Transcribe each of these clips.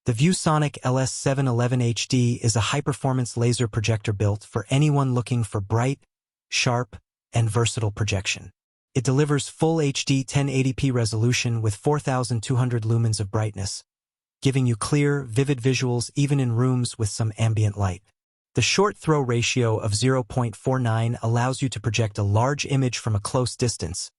The ViewSonic LS711HD is a high-performance laser projector built for anyone looking for bright, sharp, and versatile projection. It delivers full HD 1080p resolution with 4,200 lumens of brightness, giving you clear, vivid visuals even in rooms with some ambient light. The short throw ratio of 0.49 allows you to project a large image from a close distance,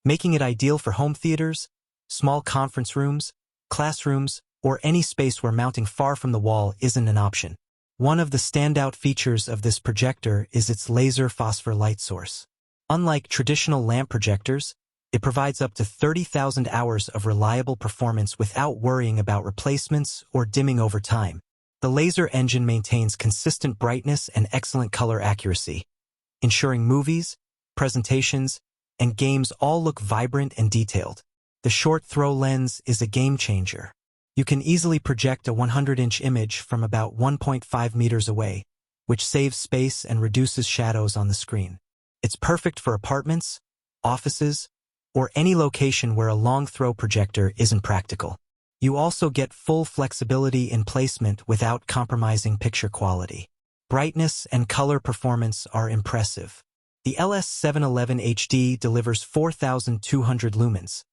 making it ideal for home theaters, small conference rooms, classrooms, or any space where mounting far from the wall isn't an option. One of the standout features of this projector is its laser phosphor light source. Unlike traditional lamp projectors, it provides up to 30,000 hours of reliable performance without worrying about replacements or dimming over time. The laser engine maintains consistent brightness and excellent color accuracy, ensuring movies, presentations, and games all look vibrant and detailed. The short throw lens is a game changer. You can easily project a 100-inch image from about 1.5 meters away, which saves space and reduces shadows on the screen. It's perfect for apartments, offices, or any location where a long-throw projector isn't practical. You also get full flexibility in placement without compromising picture quality. Brightness and color performance are impressive. The LS711HD delivers 4,200 lumens,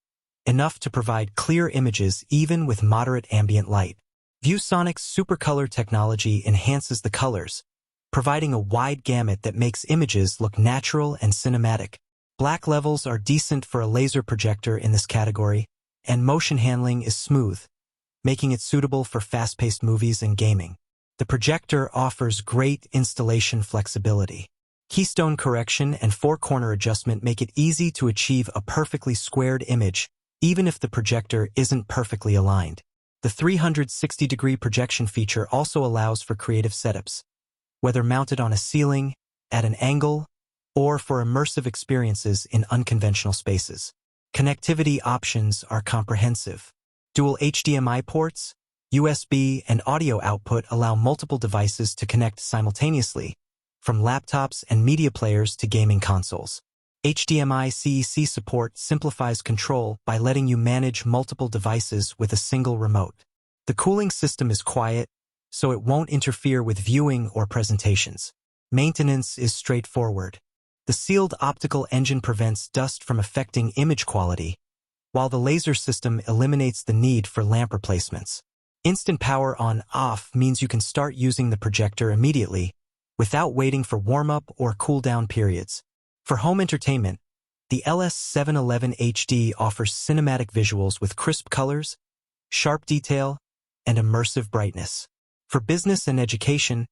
enough to provide clear images even with moderate ambient light. ViewSonic's SuperColor technology enhances the colors, providing a wide gamut that makes images look natural and cinematic. Black levels are decent for a laser projector in this category, and motion handling is smooth, making it suitable for fast-paced movies and gaming. The projector offers great installation flexibility. Keystone correction and four-corner adjustment make it easy to achieve a perfectly squared image, even if the projector isn't perfectly aligned. The 360-degree projection feature also allows for creative setups, whether mounted on a ceiling, at an angle, or for immersive experiences in unconventional spaces. Connectivity options are comprehensive. Dual HDMI ports, USB, and audio output allow multiple devices to connect simultaneously, from laptops and media players to gaming consoles. HDMI CEC support simplifies control by letting you manage multiple devices with a single remote. The cooling system is quiet, so it won't interfere with viewing or presentations. Maintenance is straightforward. The sealed optical engine prevents dust from affecting image quality, while the laser system eliminates the need for lamp replacements. Instant power on/off means you can start using the projector immediately, without waiting for warm-up or cool-down periods. For home entertainment, the LS711HD offers cinematic visuals with crisp colors, sharp detail, and immersive brightness. For business and education,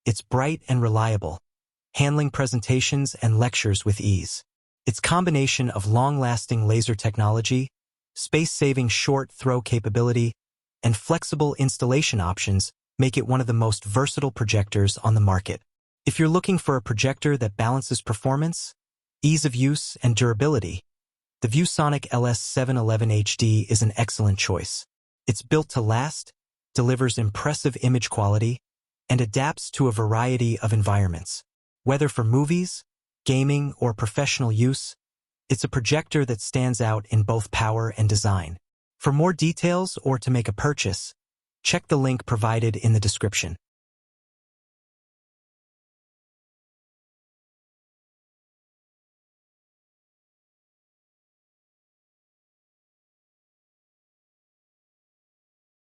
it's bright and reliable, handling presentations and lectures with ease. Its combination of long-lasting laser technology, space-saving short throw capability, and flexible installation options make it one of the most versatile projectors on the market. If you're looking for a projector that balances performance, ease of use, and durability, the ViewSonic LS711HD is an excellent choice. It's built to last, delivers impressive image quality, and adapts to a variety of environments. Whether for movies, gaming, or professional use, it's a projector that stands out in both power and design. For more details or to make a purchase, check the link provided in the description.